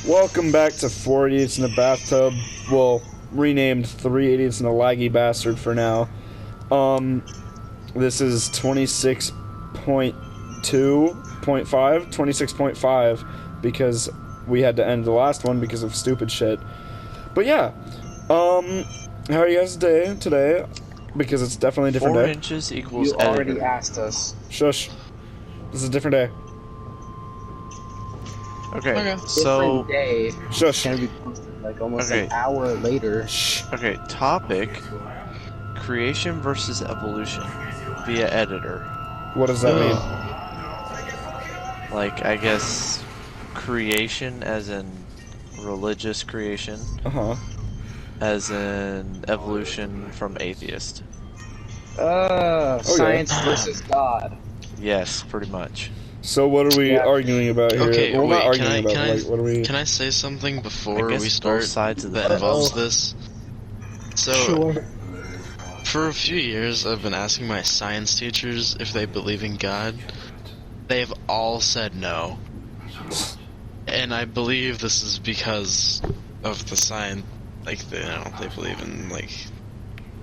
Welcome back to 4 Idiots in a Bathtub. Well, renamed 3 Idiots and a Laggy Bastard for now. This is 26.5, because we had to end the last one because of stupid shit. But yeah, how are you guys today? Because it's definitely a different 4 day. inches equals You already editor. asked us. Shush. This is a different day. Okay, so... Different day. Shush. It's gonna be posted like almost Okay. an hour later. Shh. Okay, topic. Creation versus evolution via editor. What does that mean? Like, I guess, creation as in religious creation, Uh-huh. as in evolution from atheist. Science versus God. Yes, pretty much. So what are we Yeah. arguing about here? Okay, well, not wait, arguing about, but like, what are we... Can I say something I before guess we both start sides of the that fence. involves this? So, Sure. for a few years, I've been asking my science teachers if they believe in God. They've all said no. And I believe this is because of the science, like, they believe in, like,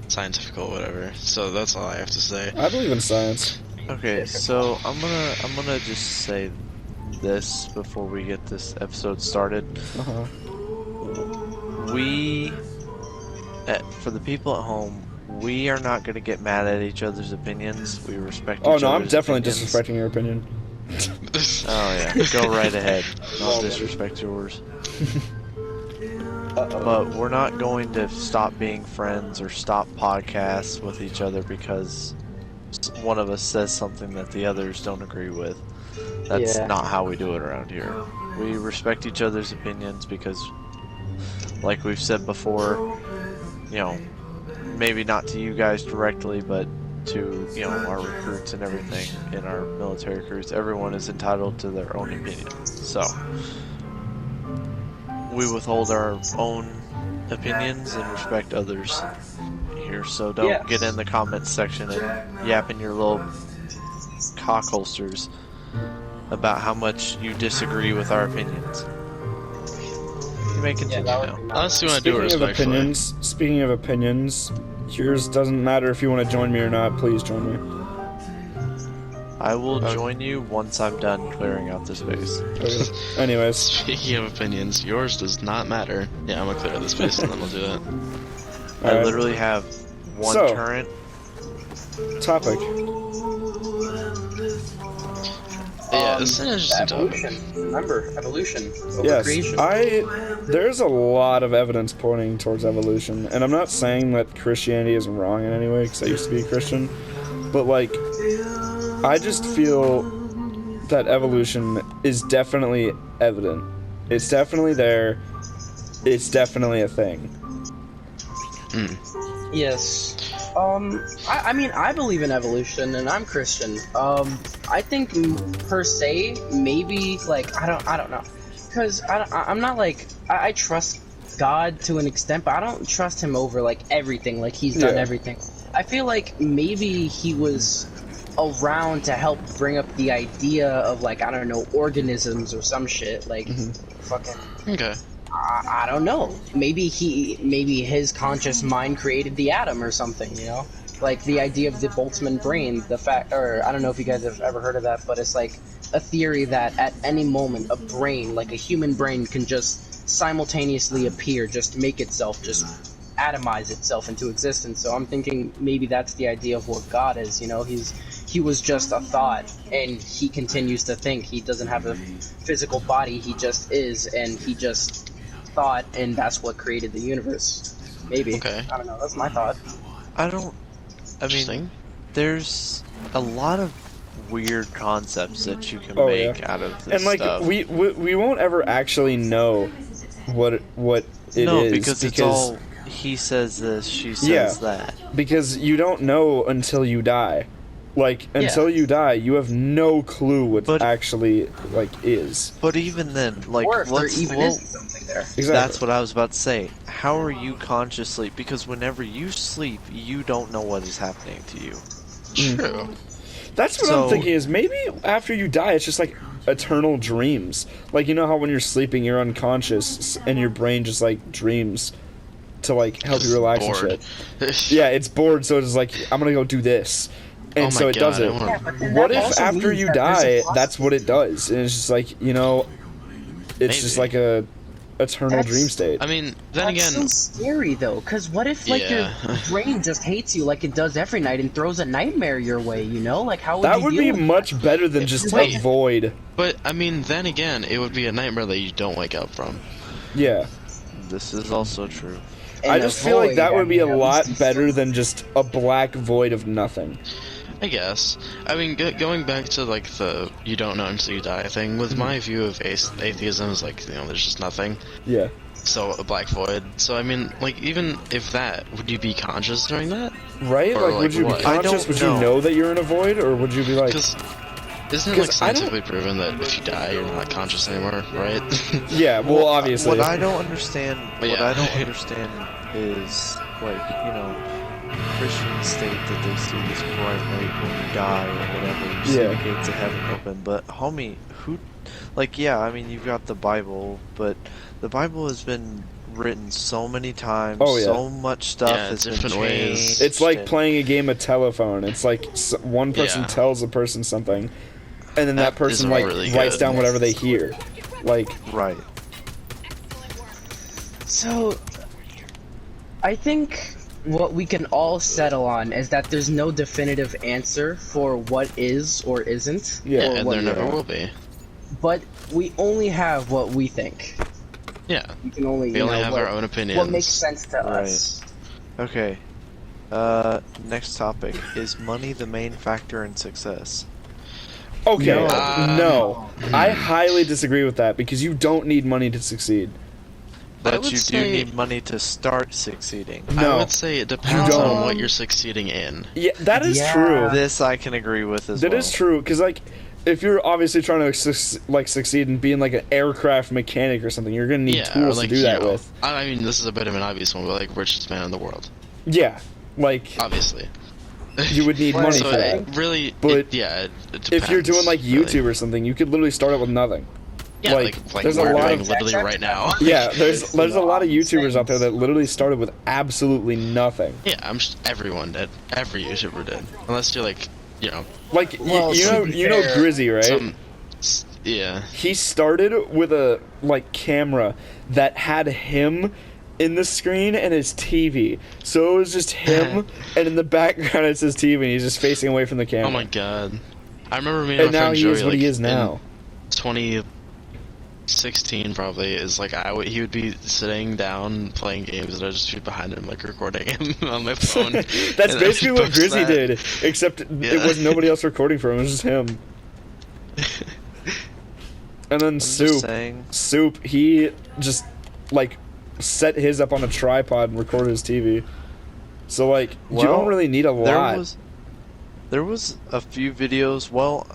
scientific or whatever. So that's all I have to say. I believe in science. Okay, so I'm gonna just say this before we get this episode started. Uh-huh. For the people at home, we are not gonna get mad at each other's opinions. We respect Oh each no, I'm other's definitely opinions. disrespecting your opinion. Oh yeah, go right ahead. I'll disrespect yours. But we're not going to stop being friends or stop podcasts with each other because one of us says something that the others don't agree with. That's Yeah. not how we do it around here. We respect each other's opinions because, like we've said before, maybe not to you guys directly, but to, our recruits and everything, in our military recruits, everyone is entitled to their own opinion. So, we withhold our own opinions and respect others here, so don't Yes. get in the comments section and yap in your little cock holsters about how much you disagree with our opinions. You may continue that would now. be nice. Unless you want to do it respectfully. Speaking of opinions, yours doesn't matter if you want to join me or not. Please join me. I will Okay. join you once I'm done clearing out the space. Okay. Anyways, Speaking of opinions, yours does not matter. Yeah, I'm gonna clear the space and then we'll do that. I alright. literally have one So- turret. Topic. Yeah, this is an interesting topic. Evolution. Remember, evolution over Yes, creation. there's a lot of evidence pointing towards evolution, and I'm not saying that Christianity is wrong in any way, because I used to be a Christian, but like, I just feel that evolution is definitely evident. It's definitely there. It's definitely a thing. Yes. I mean, I believe in evolution, and I'm Christian. I think per se, maybe like I don't know, because I'm not like I trust God to an extent, but I don't trust him over like everything. Like he's done Yeah. everything. I feel like maybe he was around to help bring up the idea of like I don't know, organisms or some shit like fucking. Okay. I don't know. Maybe his conscious mind created the atom or something, Like the idea of the Boltzmann brain, or I don't know if you guys have ever heard of that, but it's like a theory that at any moment a brain, like a human brain, can just simultaneously appear, just make itself, just atomize itself into existence. So I'm thinking maybe that's the idea of what God is, he was just a thought, and he continues to think. He doesn't have a physical body, he just is, and he just thought, and that's what created the universe. Maybe. Okay. I don't know, that's my thought. I mean, Interesting. there's a lot of weird concepts that you can Oh, make yeah. out of this And like, stuff. we won't ever actually know what it no, is, because it's all he says this, she says Yeah. that. because you don't know until you die. Like, until you die, you have no clue what But- actually, like, is. But even then, like, Or if there let's even isn't something there. Exactly. That's what I was about to say. How are you consciously? Because whenever you sleep, you don't know what is happening to you. True. That's what So- I'm thinking is maybe after you die, it's just like eternal dreams. Like, you know how when you're sleeping, you're unconscious and your brain just like dreams to like help you relax bored. and shit. Yeah, it's bored, so it's like, I'm gonna go do this. And Oh so my it does God, it. I wanna- Yeah, but then What that if also after means you that there's a die, that's what it does? And it's just like, you know, it's just like a eternal That's- dream state. I mean, then That's again, so scary though, because what if like Yeah. your brain just hates you like it does every night and throws a nightmare your way? You know, like how would That you would deal be with much better than just Wait. a void. but I mean, then again, it would be a nightmare that you don't wake up from. Yeah. This is also true. that? I And just a feel like void, that I would be a mean, at lot least better than just a black void of nothing. I guess. I mean, going back to like the you don't know until you die thing. With my view of atheism is like, you know, there's just nothing. Yeah. So a black void. So I mean, like, even if that, would you be conscious during that? Right? Or, Like, like, would you what? be I conscious? don't Would know. you know that you're in a void? Or would you be like... Because isn't it 'Cause like I don't- scientifically proven that if you die, you're not conscious anymore, right? Yeah, well, obviously. What I don't understand, But what yeah. I don't understand is like, you know, Christians state that they see this bright light when you die or whatever. You see Yeah. the gates of heaven open. But homie, who, like, yeah, I mean, you've got the Bible, but the Bible has been written so many times. Oh, yeah. So much stuff Yeah, has been different ways. changed. It's like and- playing a game of telephone. It's like one person Yeah. tells a person something, and then that That person is like really writes good. down whatever they hear. Like, Right. So, I think what we can all settle on is that there's no definitive answer for what is or isn't. Yeah, or and what there never is. will be. But we only have what we think. Yeah, We can only, we you only know, have what, our own opinions. what makes sense to Right. us. Okay. Next topic. Is money the main factor in success? okay, No. no. I highly disagree with that because you don't need money to succeed. I But would you do say- need money to start succeeding. I No. would say it depends don't. on what you're succeeding in. Yeah, that is Yeah. true. This I can agree with as That well. is true, because like, if you're obviously trying to succeed in being like an aircraft mechanic or something, you're gonna need Yeah, or tools like, to do you that know, with. I mean, this is a bit of an obvious one, but like richest man in the world, Yeah, like obviously. you would need money so for it that. really, But yeah, it If you're doing like depends, YouTube really. or something, you could literally start out with nothing. Yeah, like, like there's a we're lot doing of- literally right now. Yeah, there's a lot of YouTubers out there that literally started with absolutely nothing. Yeah, everyone did. Every YouTuber did, unless you're like, you know, Like Well, you to know be you know fair, Grizzy, right? Yeah. He started with a like camera that had him in the screen and his TV. So it was just him, and in the background it's his TV, and he's just facing away from the camera. Oh my god. I remember me and, And my now friend he Joey, is what like, he is in now. 2016 probably is like he would be sitting down playing games and I'd just be behind him like recording him on my phone. That's And basically I'd what post Grizzy that. did, except it Yeah. was nobody else recording for him. It was just him. And then I'm just Soup. saying. Soup, he just like set his up on a tripod and recorded his TV. So like you Well, don't really need a lot. There was a few videos. Well,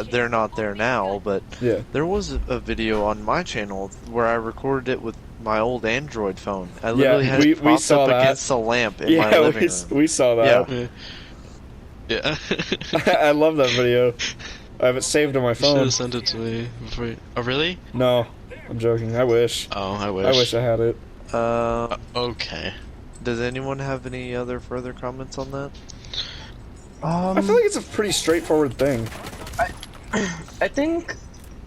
they're not there now, but Yeah. there was a video on my channel where I recorded it with my old Android phone. I literally had we it propped saw up that. against the lamp in my Yeah, living room. we saw that. Yeah. Yeah. I love that video. I have it saved on my You should phone. have sent it to me before you... Oh really? No, I'm joking. I wish. Oh, I wish. I wish I had it. Okay. Does anyone have any other further comments on that? I feel like it's a pretty straightforward thing. I think,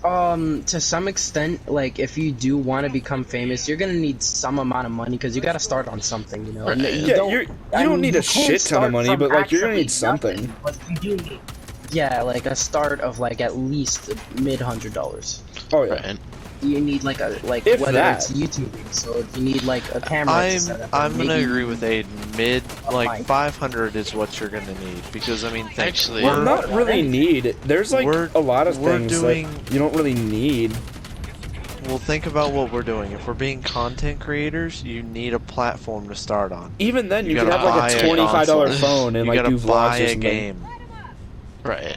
to some extent, like, if you do want to become famous, you're gonna need some amount of money, because you gotta start on something, you know? And Right. Yeah, you I don't mean, need you a can't shit ton of start money, from but like you're gonna actually need something. nothing, but you do need, yeah, like a start of like at least $100. Oh yeah. Right. You need like If whether that. it's YouTubing, so you need like a camera to set up. I'm and gonna maybe- agree with Aiden. Mid, a like mic. 500 is what you're gonna need because I mean, think, Actually- Well, we're, not really need. There's like We're- a lot of we're things doing- that you don't really need. well, think about what we're doing. If we're being content creators, you need a platform to start on. Even then, you, You could gotta have like buy a a $25 console. phone and You like gotta do buy vlogs or a something. game. Right.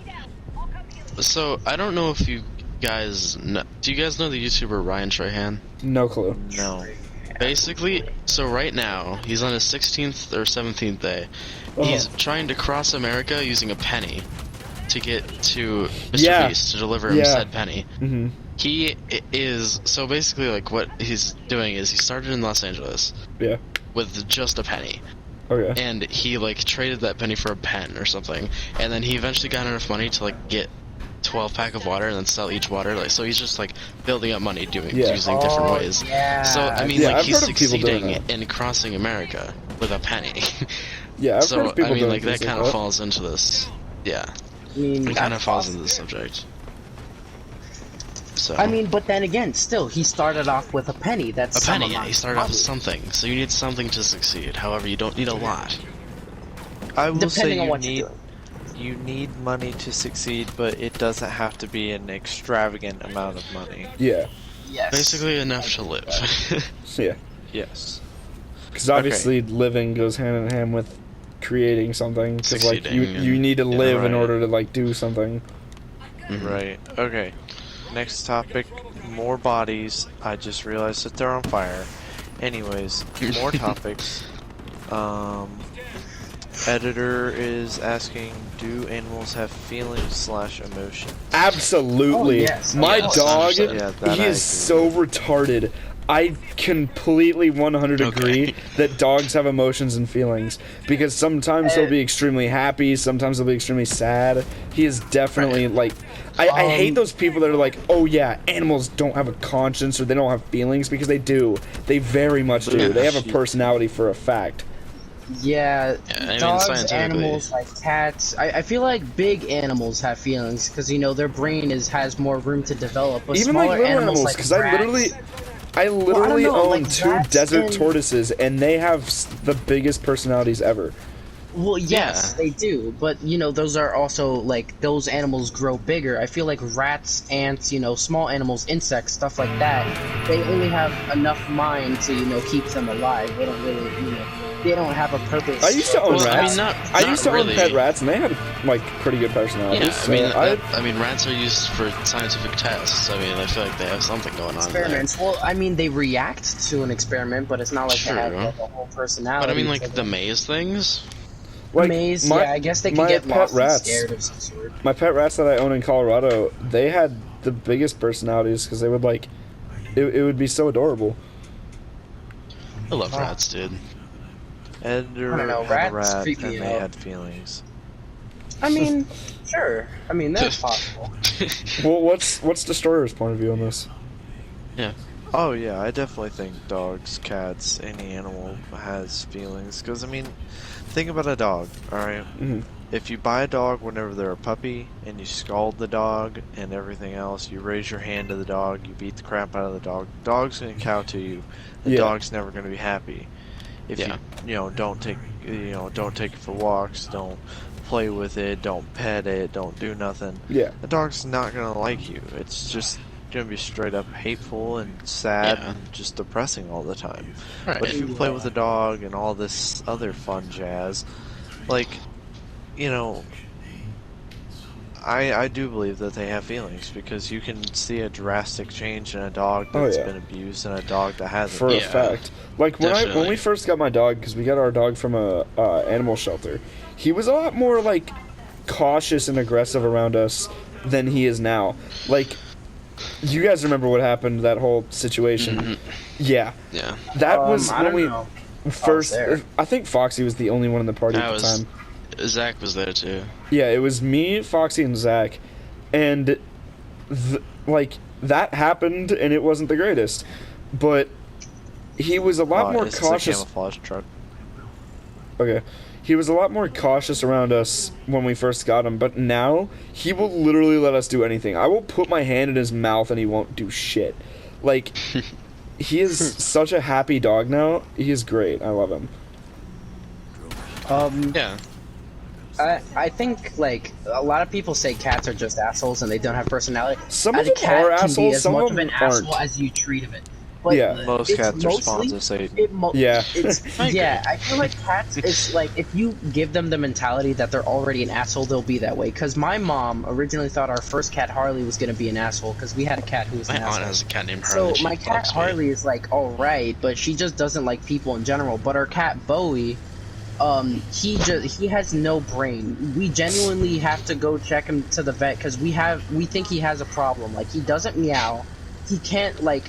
So I don't know if you guys know, do you guys know the YouTuber Ryan Trahan? No clue. No. Basically, so right now he's on his 16th or 17th day. Oh. He's trying to cross America using a penny. to get to Mr. Yeah. Beast to deliver him Yeah. said penny. Mm-hmm. He is so basically like what he's doing is he started in Los Angeles Yeah. with just a penny, Okay. and he like traded that penny for a pen or something, and then he eventually got enough money to like get 12-pack of water and then sell each water. Like so, he's just like building up money using different ways. Yeah. So I mean, Yeah, like I've he's heard of people doing succeeding that. in crossing America with a penny. Yeah, I've heard So of people I mean, doing like that things kind of that. falls into this. Yeah, I mean, it kind of that's falls awesome. into the subject. So I mean, but then again, still, he started off with a penny. That's a some penny. Yeah, amount he of started off with money. something, so you need something to succeed. However, you don't need a lot. I will say Depending on you what you're need doing. you need money to succeed, but it doesn't have to be an extravagant amount of money. Yeah. Yes. Basically enough to live. Yeah. Yes. Because obviously living goes hand in hand with creating something. Because like you Succeeding need to and- live in right. order to like do something. Mhm. Right. Okay. Next topic, more bodies. I just realized that they're on fire. Anyways, more topics. Editor is asking, do animals have feelings / emotions? Absolutely. Oh, yes. My Yes, dog, 100%. Yeah, that he I is agree so retarded. I completely 100 agree Okay. that dogs have emotions and feelings because sometimes they'll be extremely happy, sometimes they'll be extremely sad. He is definitely like I hate those people that are like, oh yeah, animals don't have a conscience or they don't have feelings because they do. They very much do. Yeah. They have a personality for a fact. Yeah, Yeah, I mean, dogs, scientifically- animals, like cats. I feel like big animals have feelings because you know their brain has more room to develop. But Even smaller like little animals, animals, because I rats- literally know, own like 2 rats desert and- tortoises, and they have the biggest personalities ever. Well, yes, Yeah. they do, but you know those are also like those animals grow bigger. I feel like rats, ants, you know, small animals, insects, stuff like that. They only have enough mind to keep them alive. They don't really they don't have a purpose. I used to own Well, I rats. mean, not I used to really. own pet rats, and they had like pretty good personalities. Yeah, so I mean, rats are used for scientific tests. I mean, I feel like they have something going on there. Experiments. Well, I mean, they react to an experiment, but it's not like they have True. like, a whole personality. But I mean, to like the them. maze things. like maze. my, Yeah, I guess they my could get pet lost rats, and scared of some sort. My pet rats that I own in Colorado, they had the biggest personalities because they would like, it would be so adorable. I love rats, dude. Editor I don't know, had a rats rat creep and me they out. had feelings. I mean, sure. I mean, that's possible. Well, what's Destroyer's point of view on this? Yeah. Oh yeah, I definitely think dogs, cats, any animal has feelings. Because I mean, think about a dog. All right? Mhm. If you buy a dog whenever they're a puppy and you scald the dog and everything else, you raise your hand to the dog, you beat the crap out of the dog. Dog's gonna cow to you. The Yeah. dog's never gonna be happy. If Yeah. you don't take it for walks, don't play with it, don't pet it, don't do nothing. Yeah. The dog's not gonna like you. It's just gonna be straight up hateful and sad Yeah. and just depressing all the time. Right. But if you play with a dog and all this other fun jazz, like, I do believe that they have feelings because you can see a drastic change in a dog Oh, that's yeah. been abused and a dog that hasn't. For a Yeah. fact. Like when Definitely. we first got my dog, because we got our dog from a animal shelter, he was a lot more like cautious and aggressive around us than he is now. Like, you guys remember what happened, that whole situation? Mhm. Yeah, Yeah. that was I when don't we know. first. there. I think Foxy was the only one in the party I at the was. time. Zach was there too. Yeah, it was me, Foxy, and Zach, and like that happened, and it wasn't the greatest, but he was a lot more It's cautious. a camouflage truck. Okay. He was a lot more cautious around us when we first got him, but now he will literally let us do anything. I will put my hand in his mouth and he won't do shit. Like, he is such a happy dog now. He is great. I love him. Yeah. I think like a lot of people say cats are just assholes and they don't have personality. Some And of a them cat are can be assholes, as some much of of them an asshole aren't. as you treat of it. But Yeah. Most it's cats are mostly- spawns of Satan. Yeah. It's I agree. yeah. I feel like cats. It's like if you give them the mentality that they're already an asshole, they'll be that way. Because my mom originally thought our first cat Harley was gonna be an asshole because we had a cat who was My an aunt asshole. has a cat named So Harley. She my cat loves me. Harley is like all right, but she just doesn't like people in general. But our cat Bowie, he has no brain. We genuinely have to go check him to the vet because we think he has a problem. Like, he doesn't meow, he can't like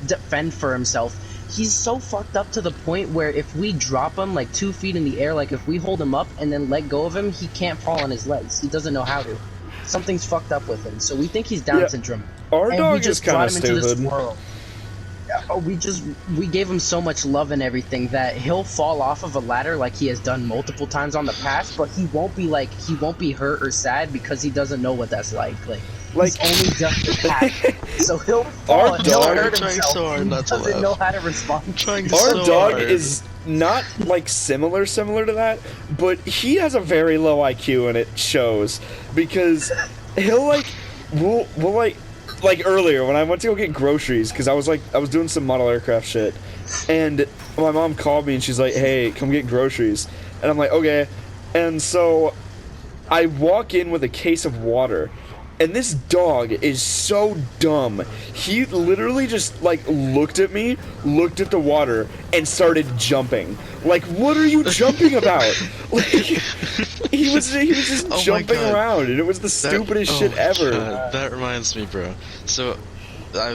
defend for himself. He's so fucked up to the point where if we drop him like 2 feet in the air, like if we hold him up and then let go of him, he can't fall on his legs. He doesn't know how to. Something's fucked up with him. So we think he's Down syndrome. Our and dog we just is kind of brought him into this stupid. world. We gave him so much love and everything that he'll fall off of a ladder like he has done multiple times on the past, but he won't be hurt or sad because he doesn't know what that's like. He's only just attached, so he'll fall Our and he'll dog- hurt trying himself. so hard He not to doesn't laugh. know how to respond. Trying Our so dog hard. is not like similar to that, but he has a very low IQ and it shows because he'll we'll earlier when I went to go get groceries because I was doing some model aircraft shit, and my mom called me and she's like, "Hey, come get groceries," and I'm like, "Okay," and so I walk in with a case of water. And this dog is so dumb. He literally just looked at me, looked at the water, and started jumping. Like, what are you jumping about? Like, he was just Oh my jumping God. around, and it was the stupidest shit my ever. God, that reminds me, bro. So, I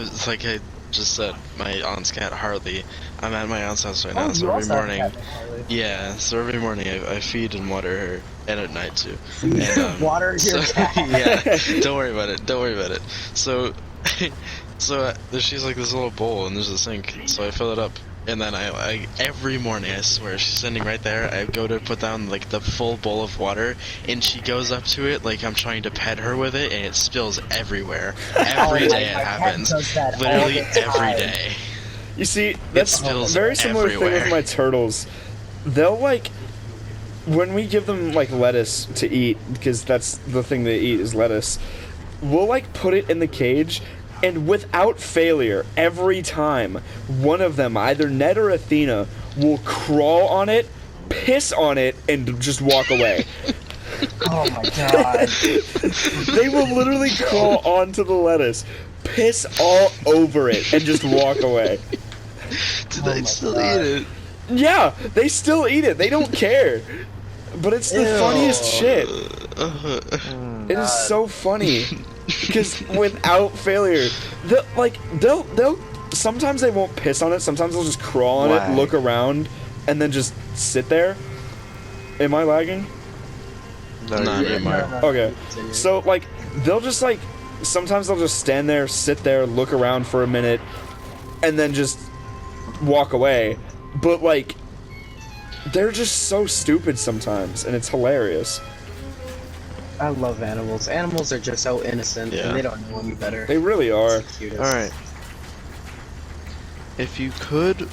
just said, my aunt's cat Harley. I'm at my aunt's house right now, so every morning, so every morning I feed and water her, and at night too. And, Water your cat. yeah, don't worry about it. So, she's like this little bowl, and there's a sink, so I fill it up. And then I every morning, I swear, she's standing right there. I go to put down the full bowl of water, and she goes up to it like I'm trying to pet her with it, and it spills everywhere. Every day it happens. Literally every day. You see, that's a spills very similar thing everywhere. with my turtles. They'll when we give them lettuce to eat, because that's the thing they eat is lettuce, we'll put it in the cage, and without failure, every time, one of them, either Ned or Athena, will crawl on it, piss on it, and just walk away. Oh my god. They will literally crawl onto the lettuce, piss all over it, and just walk away. Do they still eat it? Yeah, they still eat it. They don't care. But it's the funniest shit. It is so funny. Because without failure, they'll sometimes they won't piss on it, sometimes they'll just crawl on it, look around, and then just sit there. Am I lagging? No, you're No. Okay. So they'll just sometimes they'll just stand there, sit there, look around for a minute, and then just walk away. But they're just so stupid sometimes, and it's hilarious. I love animals. Animals are just so innocent, Yeah. and they don't know any better. They really are. It's the cutest. Alright. If you could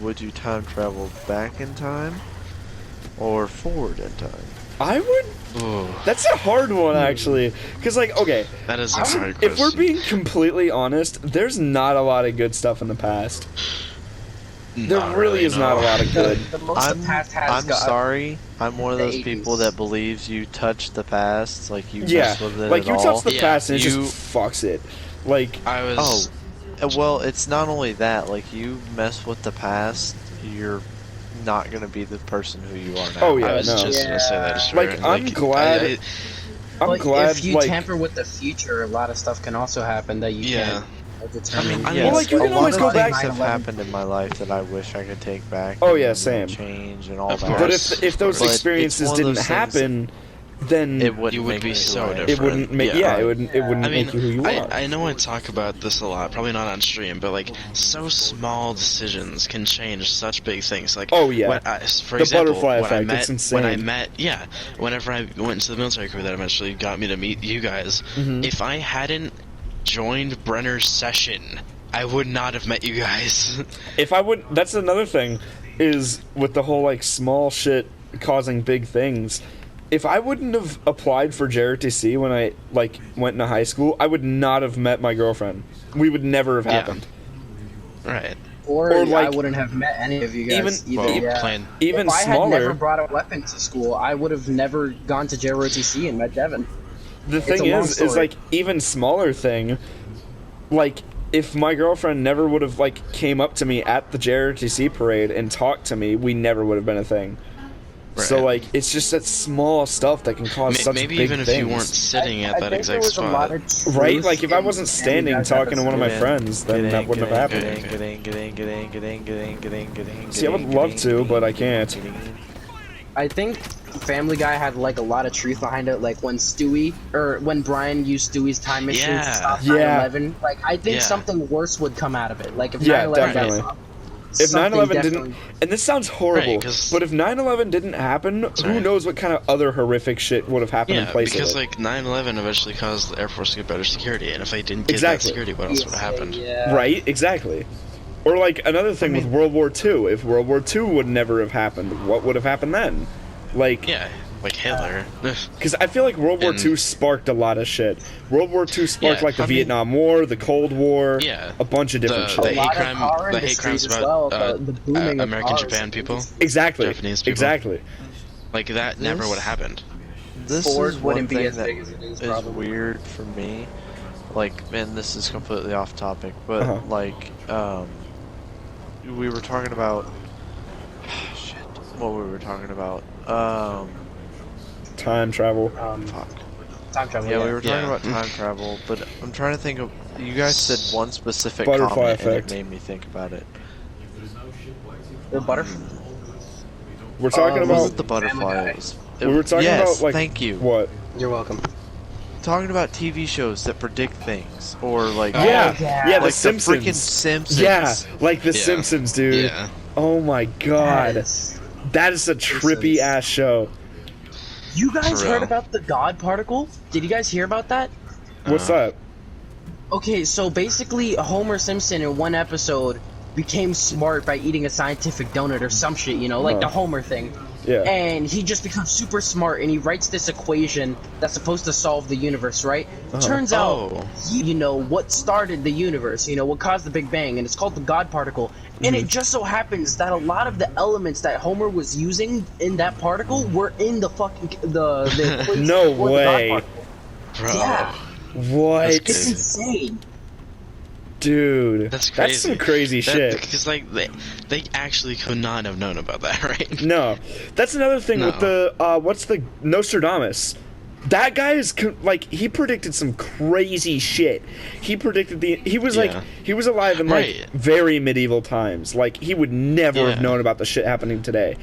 would you time travel back in time or forward in time? I would. Ooh, That's a hard one, actually. Because, okay, that is a hard if we're question. being completely honest, there's not a lot of good stuff in the past. There Not really is not a no. lot of good. The most the past has I'm got- sorry. I'm one of the those 80s. people that believes you touch the past, you Yeah, mess with it you at all. touch the Yeah, past and it you- just fucks it. I was. Well, it's not only that. You mess with the past, you're not gonna be the person who you are now. Oh, yeah. I was no. just gonna say that. Sure. I'm glad- I'm But glad, if you tamper with the future, a lot of stuff can also happen that you Yeah. can't determine. I mean, Yes, Well, you a can lot always of go things back- have happened in my life that I wish I could take back. Oh, and, yeah, you know, same. change and all Of that. But course. if those But it's experiences one of didn't those things happen, then it wouldn't You would make be me so who I am. different. it wouldn't make Yeah. it wouldn't I mean, make you who you are. I know I talk about this a lot, probably not on stream, but so small decisions can change such big things. Oh, yeah. For The example, butterfly when I effect, met, it's insane. whenever I went into the military career that eventually got me to meet you guys, Mhm. if I hadn't joined Brenner's session, I would not have met you guys. If I would, that's another thing, is with the whole small shit causing big things. If I wouldn't have applied for JRTC when I went into high school, I would not have met my girlfriend. We would never have Yeah. happened. Right. Or Or, I wouldn't have met any of you guys. Even- either. Well, Yeah. playing. Even if I had never smaller. brought a weapon to school, I would have never gone to JROTC and met Devin. The It's thing a long is story. even smaller thing, if my girlfriend never would have like came up to me at the JRTC parade and talked to me, we never would have been a thing. Right. So like, it's just that small stuff that can cause such Maybe big even things. if you weren't sitting at that exact spot. Right? Like, if I wasn't standing talking to one of my friends, then that wouldn't have happened. See, I would love to, but I can't. I think Family Guy had like a lot of truth behind it, like when Brian used Stewie's time machine to stop 9/11. Like, I think something worse would come out of it. Like, if 9/11 definitely. If 9/11 didn't, and this sounds horrible, Right, but if 9/11 didn't happen, who knows what kind of other horrific shit would have happened in place because of it. like 9/11 eventually caused the Air Force to get better security, and if they didn't get that security, what else would have happened? Yeah. Right? Exactly. Or like another thing with World War II. If World War II would never have happened, what would have happened then? Like, like Hitler. because I feel like World War II sparked a lot of shit. World War II sparked like the Vietnam War, the Cold War, a bunch of different shit. The hate crimes about American Japan people, Exactly. Japanese people. Exactly. Like that never would have happened. This Ford is wouldn't one be thing as that big as it is, is probably. weird for me. Like, man, this is completely off topic, but like, we were talking about shit. What we were talking about? Time travel. Fuck. Time travel. Yeah, we were talking about time travel, but I'm trying to think of. You guys said one specific Butterfly comment, effect. and it made me think about it. The butterfly. We're talking Was about. it the butterflies? We were talking about like. Thank you. What? You're welcome. Talking about TV shows that predict things, or like Yeah, yeah. The like Simpsons. the freaking Simpsons. Yeah, like the Yeah. Simpsons, dude. Yeah. Oh my god, that is a trippy ass show. You guys For heard real. about the God particle? Did you guys hear about that? What's that? Okay, so basically, Homer Simpson in one episode became smart by eating a scientific donut or some shit, you know, like the Homer thing. Yeah. And he just becomes super smart, and he writes this equation that's supposed to solve the universe, right? Turns out, you know, what started the universe, you know, what caused the Big Bang, and it's called the God particle. And it just so happens that a lot of the elements that Homer was using in that particle were in the fucking the equation No for the God way. particle. Bro, Yeah, What? That's it's crazy. insane. Dude, that's crazy. That's some crazy shit. Because like they actually could not have known about that, right? No, that's another thing with the what's the Nostradamus? That guy is like he predicted some crazy shit. He predicted he was like he was alive in like very medieval times. Like he would never have known about the shit happening today.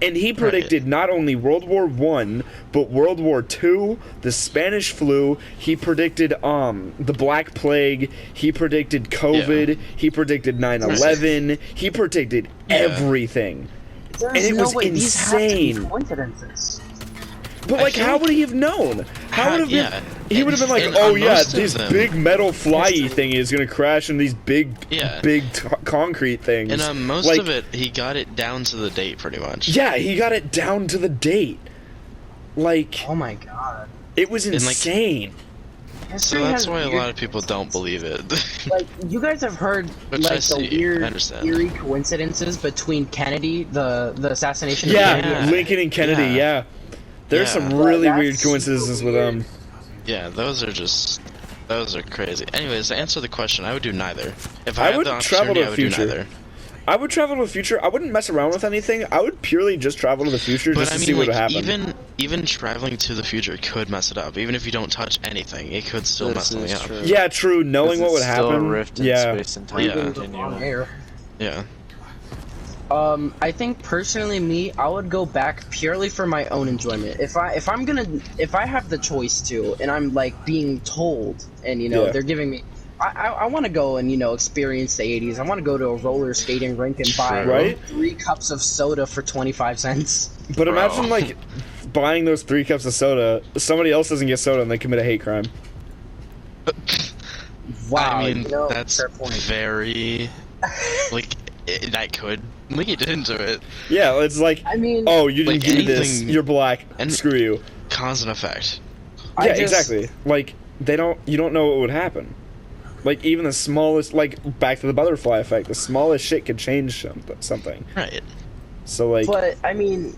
And he predicted not only World War I, but World War II, the Spanish flu. He predicted the Black Plague. He predicted COVID. He predicted 9/11. He predicted everything. There's And it no was way. These have to be insane. coincidences. But like, how would he have known? How would have been? He would have been like, and "Oh on yeah, most of this them- big metal flyy thing is gonna crash into these big concrete things." And most like, of it, he got it down to the date, pretty much. yeah, he got it down to the date. Like, Oh my god. it was like, insane. History So that's has why a weird, lot of people don't believe it. like, you guys have heard Which I like see, the weird, I understand. eerie coincidences between Kennedy, the assassination of Yeah, Kennedy. Lincoln and Kennedy. Yeah. Yeah, there's Yeah. some really That's weird coincidences super with them. Yeah, those are crazy. Anyways, to answer the question, I would do neither. If I I had would the travel to opportunity, the I would do future. neither. I would travel to the future. I wouldn't mess around with anything. I would purely just travel to the future But just I to mean, see what like, would happen. even traveling to the future could mess it up. Even if you don't touch anything, it could still mess something up. True. Yeah, true. Knowing what would Still a happen. rift in Yeah. space and time Yeah. continuum. Air. Yeah. I think personally, me, I would go back purely for my own enjoyment. If I have the choice to, and I'm like being told, and you know Yeah. they're giving me, I want to go and experience the '80s. I want to go to a roller skating rink and buy Right? 3 cups of soda for 25 cents. But Bro. imagine like buying those 3 cups of soda. Somebody else doesn't get soda and they commit a hate crime. Wow, I mean, that's fair point. very like that could lead into it. Yeah, it's like, I mean, oh, you didn't like give me this. anything- You're black. and- Screw you. Cause and effect. I Yeah, just- exactly. Like you don't know what would happen. Like even the smallest, like back to the butterfly effect. The smallest shit could change something. Right. So like, But I mean,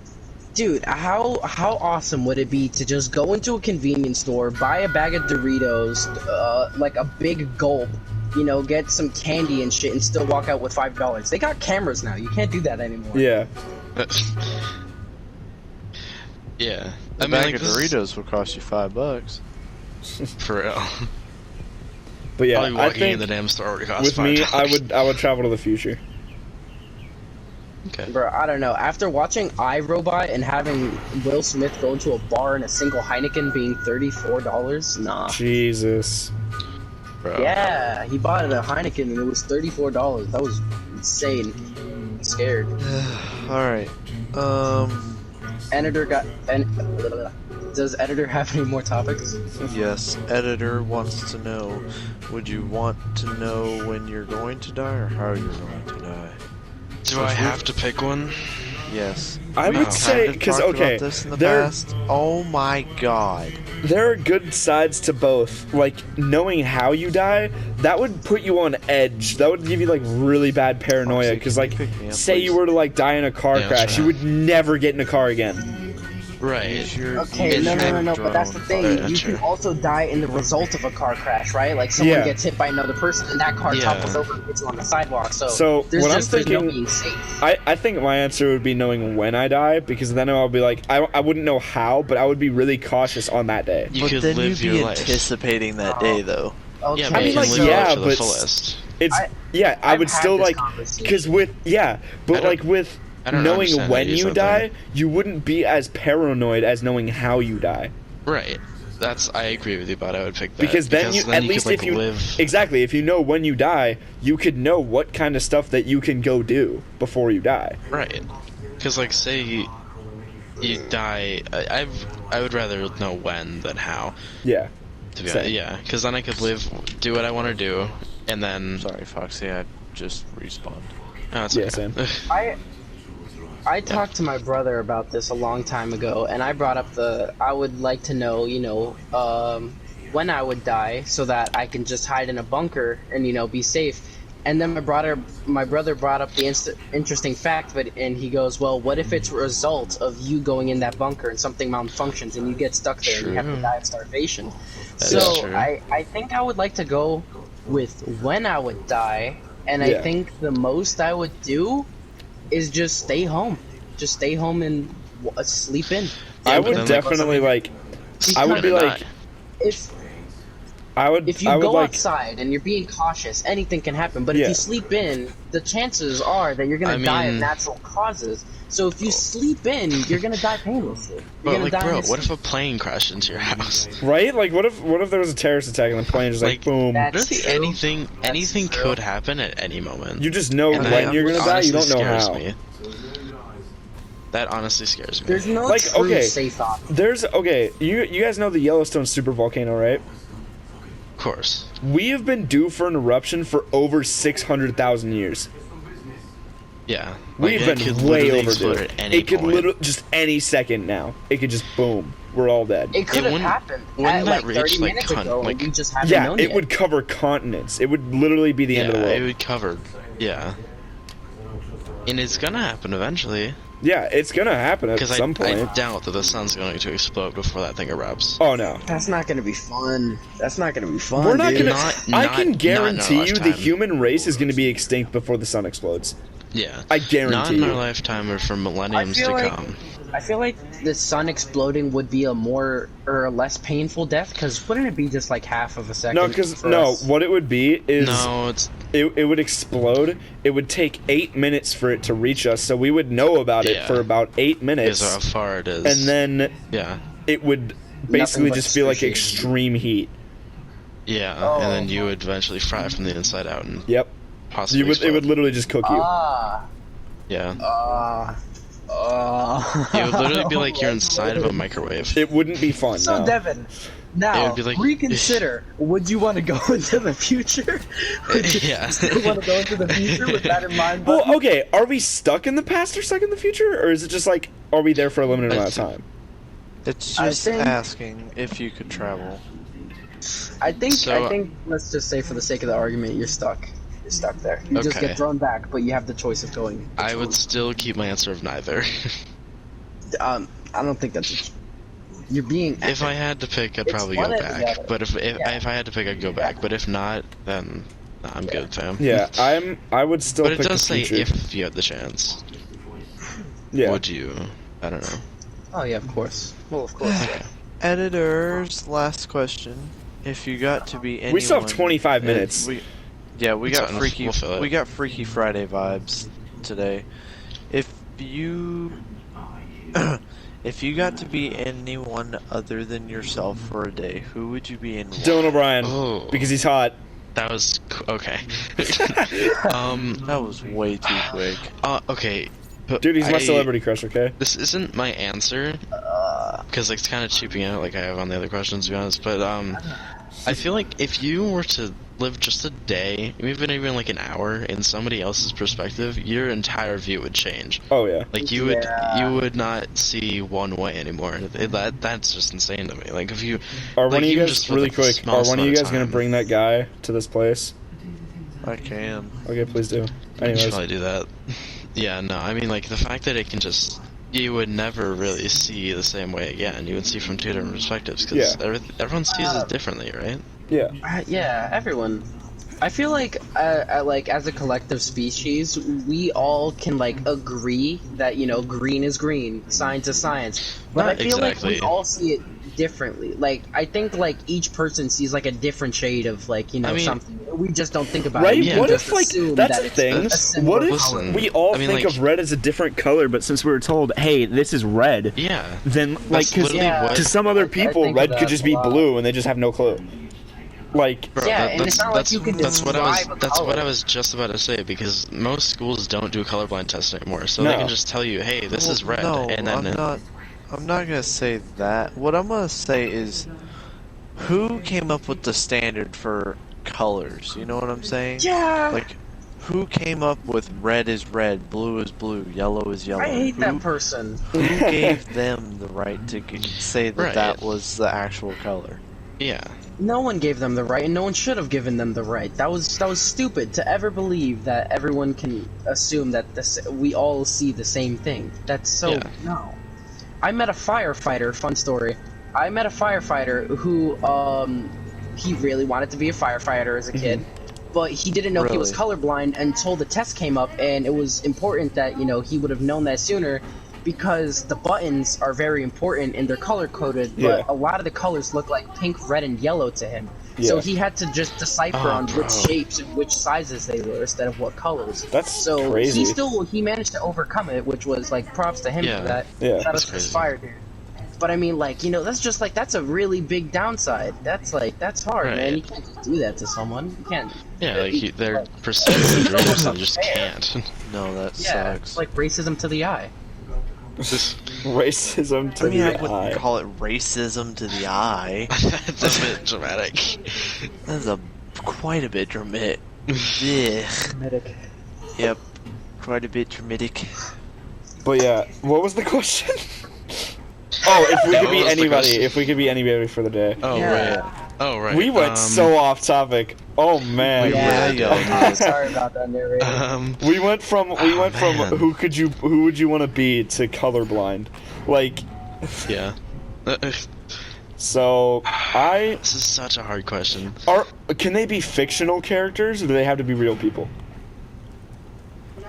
dude, how awesome would it be to just go into a convenience store, buy a bag of Doritos, like a big gulp, you know, get some candy and shit and still walk out with $5. They got cameras now. You can't do that anymore. Yeah. Yeah. A I mean, bag like, of this is- Doritos would cost you $5. For real. But yeah, Probably I walking think in the damn store would cost with me, $5. I would travel to the future. Okay. Bro, I don't know. After watching iRobot and having Will Smith go into a bar and a single Heineken being $34, nah. Jesus. Bro. Yeah, he bought a Heineken and it was $34. That was insane. I'm scared. Alright. Editor got. Does editor have any more topics? Yes, editor wants to know, would you want to know when you're going to die or how you're going to die? Do I have to pick one? Yes. I We've would say, kind of because, talked okay, about this in the there, past. Oh my god. there are good sides to both. Like, knowing how you die, that would put you on edge. That would give you, like, really bad paranoia. Foxy, Because, can like, you pick me up, say you please? were to, like, die in a car Yeah, crash, you sure. would never get in a car again. Right. Okay, no, but that's the thing. Yeah, You true. can also die in the result of a car crash, right? Like someone Yeah. gets hit by another person and that car Yeah. topples over and hits you on the sidewalk. So, there's what I'm there's no thinking- being safe. I think my answer would be knowing when I die, because then I'll be like, I wouldn't know how, but I would be really cautious on that day. You But could then live you'd be your life. anticipating that day, though. Okay, Yeah, but I mean, you can like, live your yeah, life to the but fullest. It's, I- I I've would had still, this like, conversation. because with, I but, don't- like, with I don't knowing understand when that you you said die, that. you wouldn't be as paranoid as knowing how you die. Right. I agree with you, but I would pick that. Because then you, at you least could, like, if you, live. exactly, if you know when you die, you could know what kind of stuff that you can go do before you die. Right. Because, like, say you die. I would rather know when than how. Yeah. To be Same. honest, yeah. Because then I could live, do what I want to do, and then. Sorry, Foxy, I just respawned. Oh, it's Yeah, okay. same. I talked to my brother about this a long time ago, and I brought up I would like to know, you know, when I would die, so that I can just hide in a bunker and, you know, be safe. And then my brother brought up the interesting fact, and he goes, well, what if it's a result of you going in that bunker and something malfunctions and you get stuck there and you have to True. die of starvation? That is So true. I think I would like to go with when I would die, and Yeah. I think the most I would do is just stay home. Just stay home and sleep in. I Yeah, but would then, like, definitely, like, I would be Kinda like, not. If you I would go like, outside and you're being cautious, anything can happen. But if Yeah. you sleep in, the chances are that you're gonna I die of mean- natural causes. So if you sleep in, you're gonna die painlessly. You're But, gonna like, die bro, in what if sleep. a plane crashed into your house? right? Like, what if there was a terrorist attack and the plane just, like, boom. That's Literally true. anything true. could happen at any moment. You just know And when that you're gonna die, you honestly don't know scares how. me. That honestly scares me. There's no Like, true okay. safe option. You guys know the Yellowstone super volcano, right? Of course. We have been due for an eruption for over 600,000 years. Yeah. We've it been could way literally explode overdue. at any It could point. literally just any second now. It could just boom. We're all dead. It could have wouldn't- happened wouldn't at, that like 30 reach, like, minutes ago, like- and we just haven't Yeah, known it yet. would cover continents. It would literally be the end of the it world. would cover. Yeah. And it's gonna happen eventually. Yeah, it's gonna happen at Because some I point. doubt that the sun's going to explode before that thing erupts. Oh no. That's not gonna be fun. That's not gonna be fun. We're not dude. gonna. I Not- can not in our guarantee you the lifetime. human race is gonna be extinct before the sun explodes. Yeah. I Not guarantee in you. our lifetime or for millenniums I to feel like- come. I feel like the sun exploding would be a more or a less painful death, because wouldn't it be just like half of a second? No, because for no. us? What it would be is No, it's it would explode. It would take 8 minutes for it to reach us, so we would know about it Yeah. for about 8 because minutes, of how far it is. and then yeah, it would basically but just feel like excruciating. extreme heat. yeah, Oh. and then you would eventually fry from the inside out and Yep. possibly It would explode. literally just cook you. Yeah, It it would literally be like you're inside of a microwave. It wouldn't be fun. So no. Devin, It now would be like- reconsider. Would you want to go into the future? Would you Yeah. still want to go into the future with that in mind? Well, buddy? okay. Are we stuck in the past or stuck in the future, or is it just like are we there for a limited amount of time? It's I just think- asking if you could travel. I think So- let's just say for the sake of the argument, you're stuck. You're stuck there. You just Okay. get thrown back, but you have the choice of going. I would still keep my answer of neither. I don't think that's. You're being. If I had to pick, I'd It's probably one go or the back. other. But if Yeah. I had to pick, I'd go back. But if not, then Nah, I'm good, fam. Yeah, I would still But it pick does the say future. if you had the chance. Yeah. Would you? I don't know. Oh yeah, of course. Well, of course. Okay. Editors, last question. If you got to be anyone, We still have 25 minutes. We It's got fine, freaky. we'll fill it. We got Freaky Friday vibes today. If you, if you got to be anyone other than yourself for a day, who would you be and why? Dylan O'Brien. Oh. Because he's hot. That was okay. That was way too quick. Okay. But Dude, he's my celebrity crush, okay? This isn't my answer, because like, it's kind of cheaping out like I have on the other questions, to be honest. But I feel like if you were to live just a day, even like an hour, in somebody else's perspective, your entire view would change. Oh, yeah. Like you would not see one way anymore. That's just insane to me. Like if you Are like, one of you even guys, just for, really like, the quick, are smallest one of you amount guys going to time. bring that guy to this place? I can. Okay, please do. You should Anyways. probably do that. Yeah, no, I mean, like, the fact that it can just... You would never really see the same way again. You would see from two different perspectives, because Yeah. everyone sees it differently, right? Yeah. Yeah, everyone. I feel like as a collective species, we all can like agree that green is green, science is science. But I feel like Exactly. we all see it differently. Like I think like each person sees like a different shade of like I mean- something. We just don't think about Right? it. We Yeah. What just if, like, assume that's that a it's thing? a similar What if Listen, we all I mean, think like- of red as a different color, but since we were told, hey, this is red, Yeah. then, like, That's because literally what- to some other I people, think of red that could just a be lot. blue, and they just have no clue. Like, Bro, Yeah, and it's not like you can that's what I was. describe a That's what I color. was just about to say, because most schools don't do colorblind tests anymore, so they No. can just tell you, "Hey, this is red," No, and then I'm not gonna say that. What I'm gonna say is, who came up with the standard for colors? You know what I'm saying? Yeah. Like, who came up with red is red, blue is blue, yellow is yellow? I hate who, that person. Who gave them the right to say that Right. that was the actual color? yeah, No one gave them the right, and no one should have given them the right. That was stupid to ever believe that everyone can assume that we all see the same thing. That's so Yeah. no. I met a firefighter. Fun story. I met a firefighter who he really wanted to be a firefighter as a kid, but he didn't know he was Really? colorblind until the test came up, and it was important that he would have known that sooner. Because the buttons are very important and they're color coded, but Yeah. a lot of the colors look like pink, red, and yellow to him. So Yeah. he had to just decipher Oh, on bro. which shapes and which sizes they were instead of what colors. That's So crazy. he managed to overcome it, which was like props to him Yeah. for that. Yeah. Shout out That's to this crazy. fire dude. But I mean, like, that's just like that's a really big downside. That's hard, man. Right. You can't just do that to someone. You can't. yeah, like they're perceiving the dreams, and they just can't. No, that Yeah, sucks. it's like racism to the eye. Racism to I mean, I the wouldn't eye. call it racism to the eye. That's a bit dramatic. That's quite a bit dramatic. Yeah. Yep, quite a bit dramatic. But yeah, what was the question? Oh, if we Yeah, could what be was the anybody, question? if we could be anybody for the day. Oh Yeah. right. Oh right. We went so off topic. Oh man. Yeah, really did. sorry about that, narrator. We went from man. who would you want to be to colorblind. Like, Yeah. so This is such a hard question. can they be fictional characters or do they have to be real people?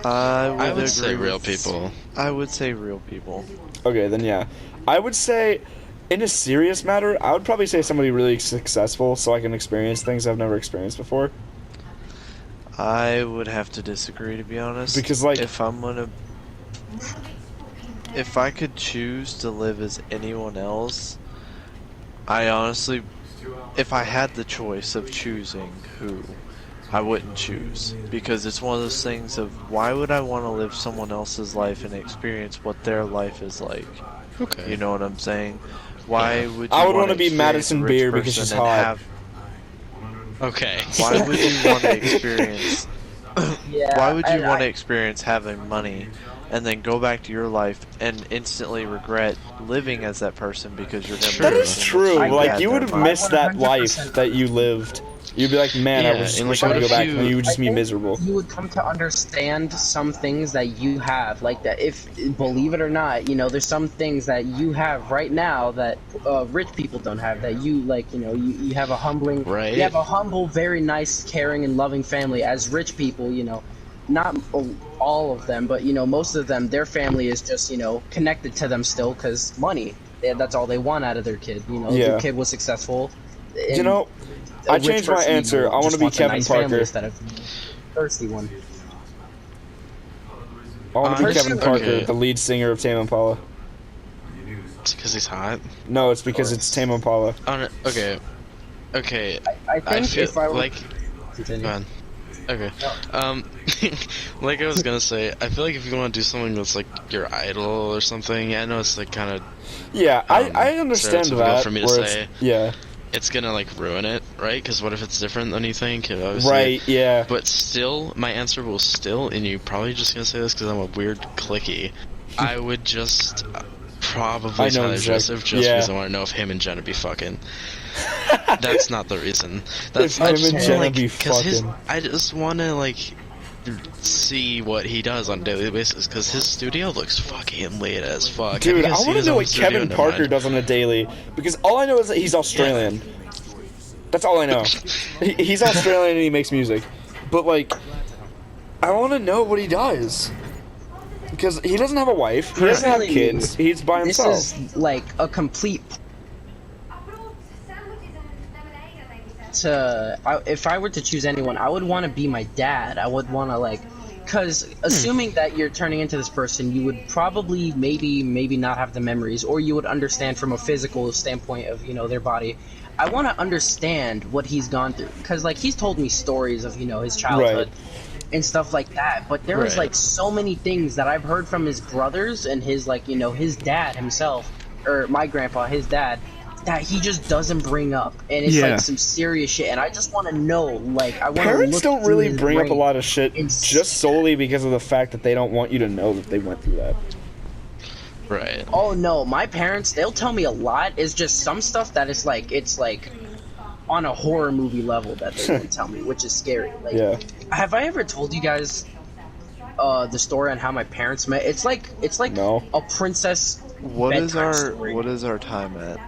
I would say real people. I would say real people. Okay, then yeah. I would say in a serious matter, I would probably say somebody really successful so I can experience things I've never experienced before. I would have to disagree, to be honest. Because, like- if I could choose to live as anyone else, I honestly, if I had the choice of choosing who, I wouldn't choose. Because it's one of those things of, why would I want to live someone else's life and experience what their life is like? Okay. You know what I'm saying? Why would you I would want wanna be Madison Beer because she's hot. Okay. Why would you want to experience? Yeah. Why would you I- want to experience having money, and then go back to your life and instantly regret living as that person because you're gonna. That be is living true. with Like bad you would have money? missed that 100%. life that you lived You'd be like, man, I Yeah, wish and, wish like, I could what go if back, you- and you would just I be think miserable. You would come to understand some things that you have, like that. If believe it or not, there's some things that you have right now that rich people don't have. That you like, you have a humbling, Right. you have a humble, very nice, caring, and loving family. As rich people, not all of them, but most of them, their family is just connected to them still because money. That's all they want out of their kid. Yeah. Their kid was successful. You know, A I rich changed my person, answer. I want just to be wants a Kevin nice family Parker. instead of a thirsty one. I want to be Honestly, Kevin Parker, okay. the lead singer of Tame Impala. It's because he's hot. No, it's because it's Tame Impala. Oh, no, okay. Okay. I think feel if I were like. continue. Go on. Okay. Like I was gonna say, I feel like if you want to do something that's like your idol or something, I know it's like kind of Yeah, I understand stereotypical that. for me to where it's- say. Yeah. it's gonna like ruin it, right? Because what if it's different than you think? Obviously. Right. Yeah. But still, my answer will still, and you're probably just gonna say this because I'm a weird clicky. I would just probably I know Tyler exactly- Joseph just yeah. because I want to know if him and Jenna be fucking. That's not the reason. That's If I him just and wanna, Jenna like, be 'cause his, fucking. I just want to like see what he does on a daily basis because his studio looks fucking late as fuck. Have you Dude, I guys seen want to his know own what studio? Kevin Never Parker mind. does on a daily, because all I know is that he's Australian. That's all I know. He's Australian and he makes music. But, like, I want to know what he does. Because he doesn't have a wife, he doesn't have Personally, kids, he's by This himself. is like a complete. If I were to choose anyone, I would want to be my dad. I would want to because assuming that you're turning into this person, you would probably maybe not have the memories, or you would understand from a physical standpoint of their body. I want to understand what he's gone through because he's told me stories of his childhood. And stuff like that, but there was Right. so many things that I've heard from his brothers and his his dad himself, or my grandpa, his dad, that he just doesn't bring up, and it's Yeah. some serious shit. And I just want to know, I want to Parents look don't through really his bring up a brain. lot of shit and just solely because of the fact that they don't want you to know that they went through that. Right. Oh no, my parents, they'll tell me a lot. It's just some stuff that is it's on a horror movie level that they won't tell me, which is scary. Yeah. Have I ever told you guys the story on how my parents met? It's like No. a princess. What is bedtime our story. what is our time at?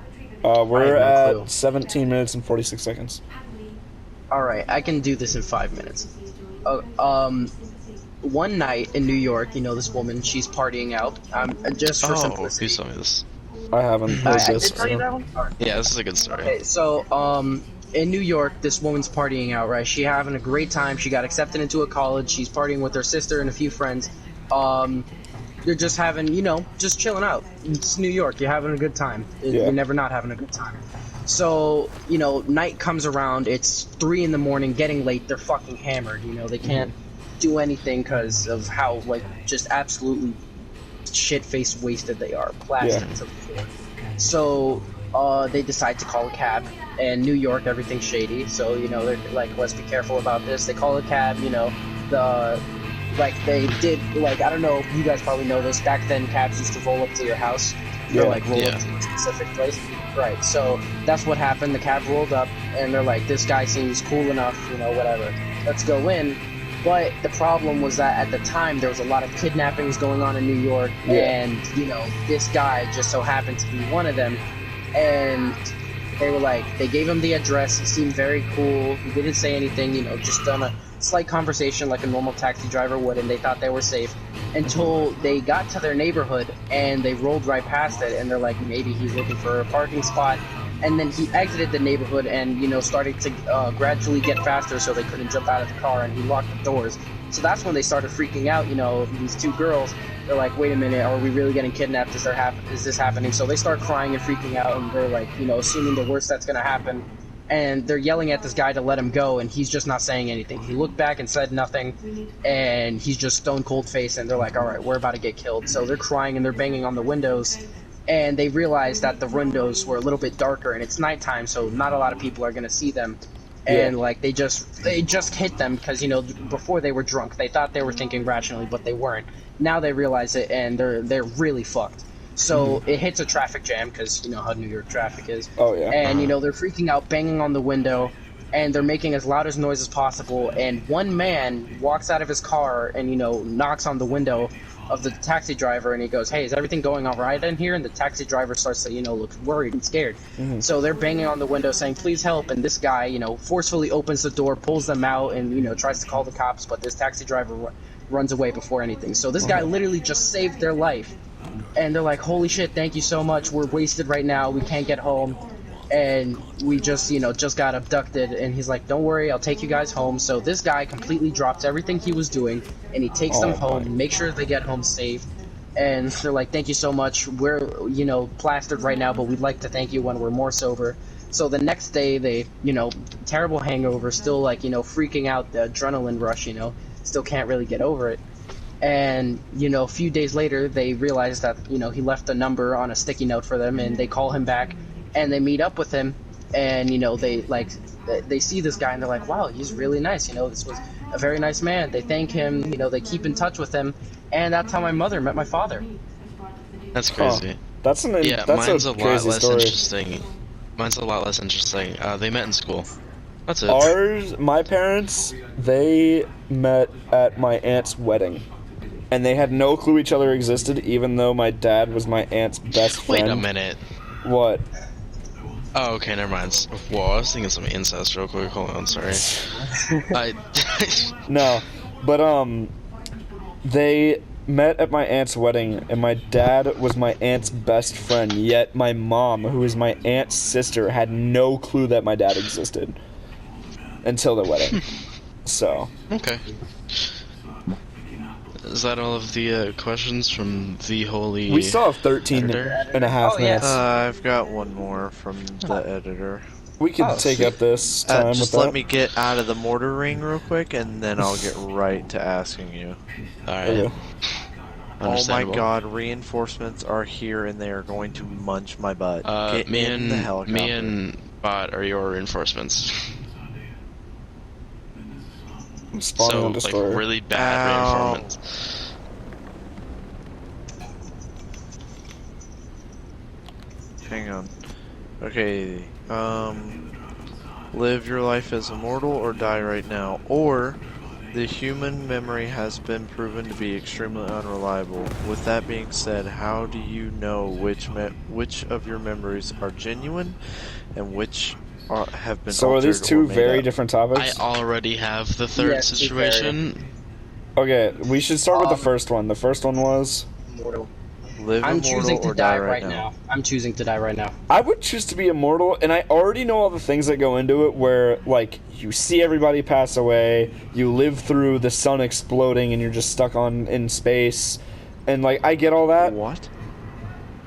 We're I have no at clue. 17 minutes and 46 seconds. All right, I can do this in 5 minutes. One night in New York, this woman, she's partying out. Just for Oh, simplicity. please tell me this. I haven't heard I this. did tell you that one. All right. Yeah, this is a good story. Okay, so in New York, this woman's partying out, right? She having a great time. She got accepted into a college. She's partying with her sister and a few friends. They're just having, just chilling out. It's New York. You're having a good time. Yeah. You're never not having a good time. So, night comes around. It's 3 in the morning, getting late. They're fucking hammered. They can't do anything because of how, just absolutely shit-faced wasted they are. Plastered to the floor. So, they decide to call a cab. And New York, everything's shady. So, they're let's be careful about this. They call a cab, they did, I don't know, you guys probably know this, back then cabs used to roll up to your house, Yeah. or roll Yeah. up to a specific place. Right, so that's what happened. The cab rolled up, and they're like, this guy seems cool enough, whatever, let's go in. But the problem was that at the time, there was a lot of kidnappings going on in New York, Yeah. and, this guy just so happened to be one of them, and they were they gave him the address. He seemed very cool. He didn't say anything, just done a slight conversation like a normal taxi driver would, and they thought they were safe until they got to their neighborhood and they rolled right past it, and they're like, maybe he's looking for a parking spot. And then he exited the neighborhood and, started to gradually get faster so they couldn't jump out of the car, and he locked the doors. So that's when they started freaking out, these two girls. They're like, wait a minute, are we really getting kidnapped? Is this happening? So they start crying and freaking out, and they're assuming the worst that's going to happen. And they're yelling at this guy to let him go, and he's just not saying anything. He looked back and said nothing, and he's just stone cold faced, and they're like, all right, we're about to get killed. So they're crying and they're banging on the windows, and they realize that the windows were a little bit darker, and it's nighttime, so not a lot of people are going to see them. And they just hit them because before they were drunk. They thought they were thinking rationally, but they weren't. Now they realize it, and they're really fucked. So it hits a traffic jam because how New York traffic is. Oh, yeah. And they're freaking out, banging on the window, and they're making as loud as noise as possible. And one man walks out of his car and knocks on the window of the taxi driver, and he goes, "Hey, is everything going all right in here?" And the taxi driver starts to look worried and scared. So they're banging on the window saying, "Please help!" And this guy forcefully opens the door, pulls them out, and tries to call the cops. But this taxi driver runs away before anything. So this guy literally just saved their life. And they're like, "Holy shit, thank you so much. We're wasted right now. We can't get home. And we just got abducted." And he's like, "Don't worry, I'll take you guys home." So this guy completely drops everything he was doing, and he takes them home, make sure they get home safe. And they're like, "Thank you so much. We're, plastered right now, but we'd like to thank you when we're more sober." So the next day, they, terrible hangover, still freaking out, the adrenaline rush, still can't really get over it. And, a few days later, they realize that, he left a number on a sticky note for them, and they call him back. And they meet up with him, and they see this guy, and they're like, "Wow, he's really nice. This was a very nice man." They thank him. They keep in touch with him, and that's how my mother met my father. That's crazy. That's mine's a lot crazy less story. interesting. Mine's a lot less interesting. They met in school. That's it. My parents, they met at my aunt's wedding, and they had no clue each other existed, even though my dad was my aunt's best friend. Wait a minute. What? Oh, okay, never mind. Whoa, I was thinking some incest real quick. Hold on, sorry. No, but they met at my aunt's wedding, and my dad was my aunt's best friend, yet my mom, who is my aunt's sister, had no clue that my dad existed until the wedding. So. Okay. Is that all of the questions from the holy... We still have 13 editor? and a half minutes. I've got one more from the editor. We could take up this time with just that. let me get out of the mortar ring real quick, and then I'll get right to asking you. Alright. Okay. Oh my god, reinforcements are here, and they are going to munch my butt. Get in the helicopter. Me and Bot are your reinforcements. I'm spawning So, on Destroyer. like, really bad reinforcements. Hang on. Okay, live your life as immortal or die right now. Or, the human memory has been proven to be extremely unreliable. With that being said, how do you know which of your memories are genuine and which have been So are altered these or two made very up? different I topics? already have the third Yes, situation. Okay, we should start with the first one. The first one was... Immortal. Live I'm immortal choosing to or die die right now. I'm choosing to die right now. I would choose to be immortal, and I already know all the things that go into it, where, like, you see everybody pass away, you live through the sun exploding, and you're just stuck in space, and, like, I get all that. What?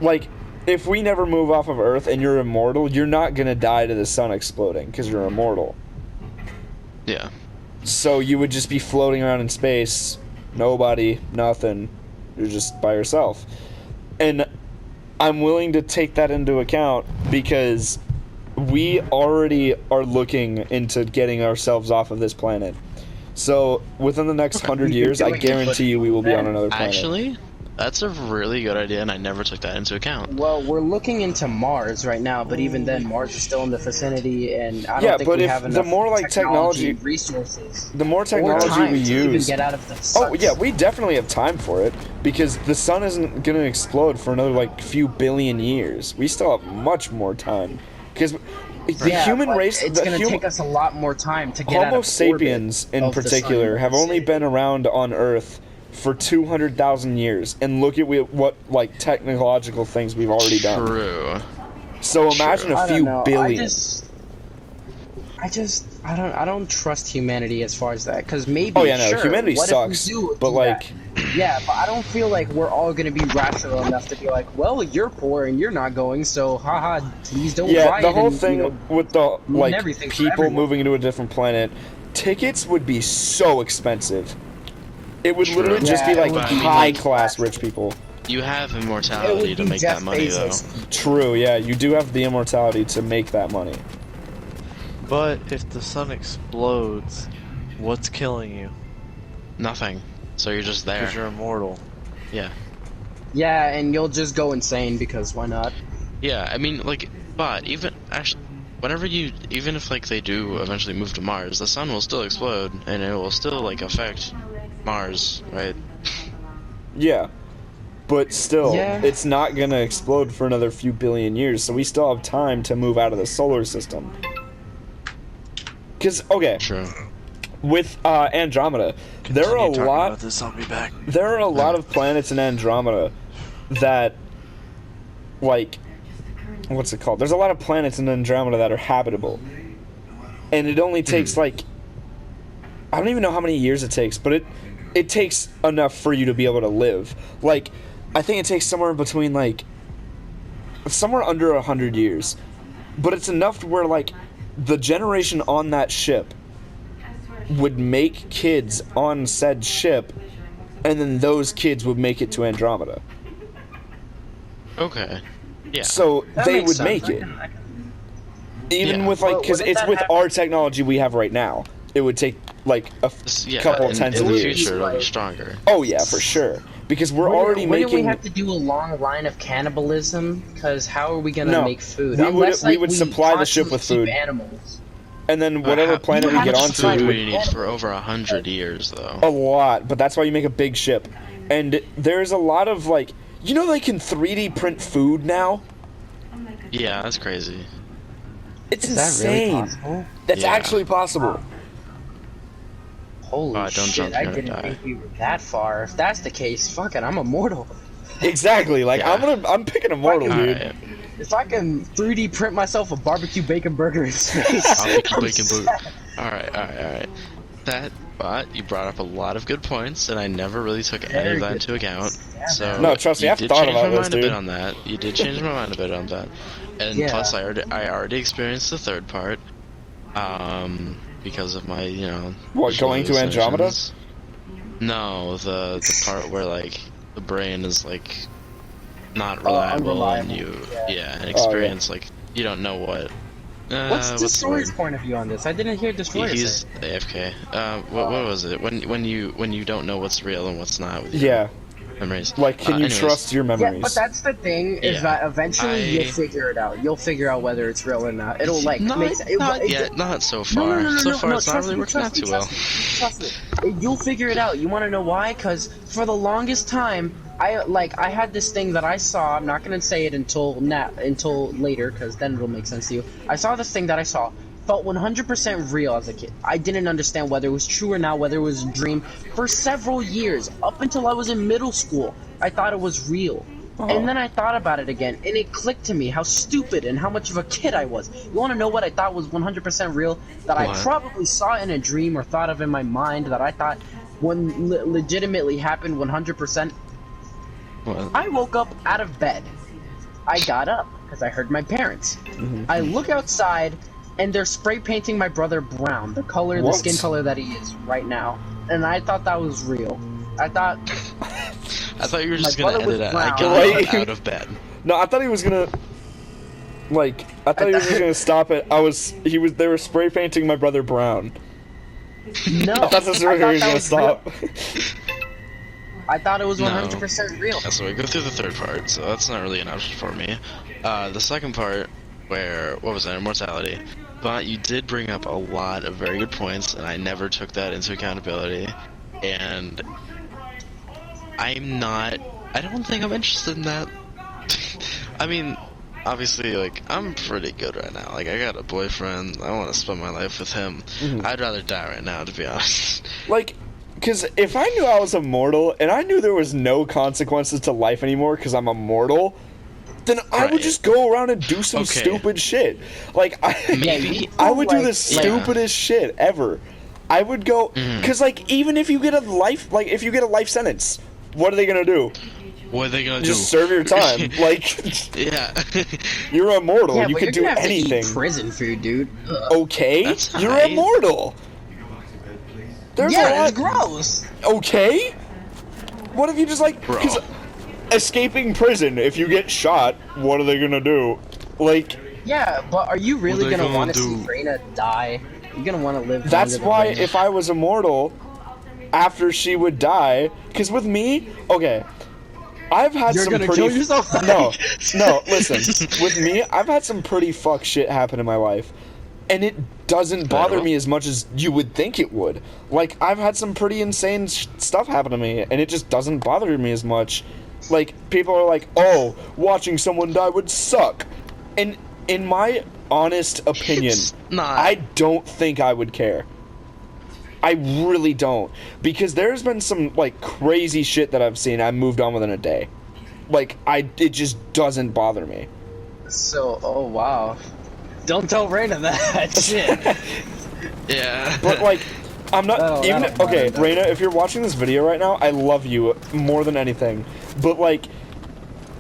Like, if we never move off of Earth and you're immortal, you're not gonna die to the sun exploding, because you're immortal. Yeah. So you would just be floating around in space, nobody, nothing, you're just by yourself. And I'm willing to take that into account because we already are looking into getting ourselves off of this planet. So within the next 100 years, I guarantee you we will be on another planet. Actually, that's a really good idea, and I never took that into account. Well, we're looking into Mars right now, but even then, Mars is still in the vicinity, and I don't Yeah, think but we if have the enough more, like, technology- resources, The more or technology time we to even use... get out of the sun. Oh, yeah, we definitely have time for it, because the sun isn't going to explode for another, like, few billion years. We still have much more time. Because the human but race... It's going to take us a lot more time to get out Homo of sapiens, in of the sun particular, have only city. been around on Earth for 200,000 years, and look at what, like, technological things we've already done. True. So imagine I a don't few know. billion. I don't trust humanity as far as that, because maybe. Oh yeah, no, sure, humanity what sucks. If we do but do like, that? Yeah, but I don't feel like we're all gonna be rational enough to be like, well, you're poor and you're not going, so haha, please don't yeah, buy the it whole and, thing with the like everything for people everyone. moving into a different planet, tickets would be so expensive. It would literally just be Yeah, like it would be high like- class rich people. You have It immortality would to be make Jeff that money, Bezos. True, yeah, you do have the immortality to make that money. But if the sun explodes, what's killing you? though. Nothing. So you're just there. Because you're immortal. Yeah. Yeah, and you'll just go insane because why not? Yeah, I mean, like, but even, actually, whenever even if like they do eventually move to Mars, the sun will still explode and it will still like affect Mars, right? Yeah. But still, Yeah. it's not gonna explode for another few billion years, so we still have time to move out of the solar system. Because, okay, True. with Andromeda, there are a Continue talking lot. about this, I'll be back. There are a lot of planets in Andromeda that, like, what's it called? There's a lot of planets in Andromeda that are habitable, and it only takes like, I don't even know how many years it takes, but it takes enough for you to be able to live. Like, I think it takes somewhere between like, somewhere under 100 years, but it's enough to where like, the generation on that ship would make kids on said ship, and then those kids would make it to Andromeda. Okay. Yeah. So That they makes would sense. make I it. can- Even Yeah. with like, Well, because wouldn't it's that with happen- our technology we have right now, it would take like a Yeah, couple in, tens in of the years. future it'll be Like- stronger. Oh yeah, for sure. Because we're already Wouldn't making. we have to do a long line of cannibalism? Because how are we gonna No. make food? We would- Unless, we like, would supply the ship constantly with keep food. Animals. And then whatever How- planet we how get much onto, food we do would we need for over 100 years, though? a lot. But that's why you make a big ship. And there's a lot of like, you know, they can 3D print food now. Yeah, that's crazy. It's Is that really insane. possible? That's Yeah. actually possible. Holy don't shit! jump, I you're gonna didn't die. think we were that far. If that's the case, fuck it, I'm immortal. Exactly. Like Yeah. I'm picking immortal, Fucking- dude. Alright, If I can 3D print myself a barbecue bacon burger in space, I'll pick a I'm bacon set. boot. Alright. But you brought up a lot of good points, and I never really took any Very of that good into account. Yeah, So No, trust me, you I've did thought change about my this, mind a dude. bit on that. You did change my mind a bit on that, and Yeah. plus I already experienced the third part, because of my What, going to Andromeda? hallucinations. No, the part where like the brain is like not reliable, and unreliable, and yeah. experience like you don't know what. What's the Destroyer's word? point of view on this? I didn't hear Destroyer He's say. AFK. What was it? When you don't know what's real and what's not with your Yeah. memories. Like, can you Anyways, trust your Yeah, memories? but that's the thing is Yeah. that eventually I- you'll figure it out. You'll figure out whether it's real or not. It'll like not, make sense. not yet, not so far. So far, it's not really working out too well. Trust me. You'll figure it out. You want to know why? Because for the longest time, I had this thing that I saw. I'm not gonna say it until later, because then it'll make sense to you. I saw this thing that I saw. Felt 100% real as a kid. I didn't understand whether it was true or not, whether it was a dream. For several years, up until I was in middle school, I thought it was real. And then I thought about it again, and it clicked to me how stupid and how much of a kid I was. You want to know what I thought was 100% real? That I What? probably saw in a dream or thought of in my mind that I thought legitimately happened 100%. What? I woke up out of bed. I got up because I heard my parents. I look outside, and they're spray painting my brother brown, the color, the What? skin color that he is right now. And I thought that was real. I thought, I thought you were just My gonna brother edit was it. I brown. got Wait. out of bed. No, I thought he was gonna. Like, I thought he was just gonna stop it. They were spray painting my brother brown. no. I thought that's where he was that gonna stop. real. I thought it was No. 100% real. Yeah, so we go through the third part, so that's not really an option for me. The second part, what was that, immortality. But you did bring up a lot of very good points, and I never took that into accountability. And I don't think I'm interested in that. I mean, obviously, like, I'm pretty good right now. Like, I got a boyfriend, I want to spend my life with him. I'd rather die right now, to be honest. Like, because if I knew I was immortal and I knew there was no consequences to life anymore because I'm immortal, then I would Right. just go around and do some Okay. stupid shit. Like, Maybe. I would do the Like- stupidest shit ever. I would go, because, like, even if you get a life sentence, what are they gonna do? What are they gonna Just do? serve your time. Like, Yeah. you're immortal. Yeah, You but can you're do gonna have to eat anything. prison food, dude. Ugh. Okay, That's you're nice. immortal. There's a Yeah, lot. it's gross. Okay. What if you just like? Bro. 'Cause escaping prison. If you get shot, what are they gonna do? Like, Yeah, but are you really they gonna gonna want to see do? Reyna die? You're gonna want to live. that's longer than why Reyna. if I was immortal, after she would die, because with me, okay, I've had You're some gonna pretty kill yourself? no, listen. With me, I've had some pretty fuck shit happen in my life, and it doesn't bother me as much as you would think it would. Like, I've had some pretty insane stuff happen to me, and it just doesn't bother me as much. Like, people are like, "Oh, watching someone die would suck," and in my honest opinion, It's not. I don't think I would care. I really don't, because there's been some like crazy shit that I've seen. I moved on within a day. Like, it just doesn't bother me. So, oh wow. Don't tell Raina that shit. Yeah. But like, I'm not That'll okay, bother me. Raina. If you're watching this video right now, I love you more than anything. But like,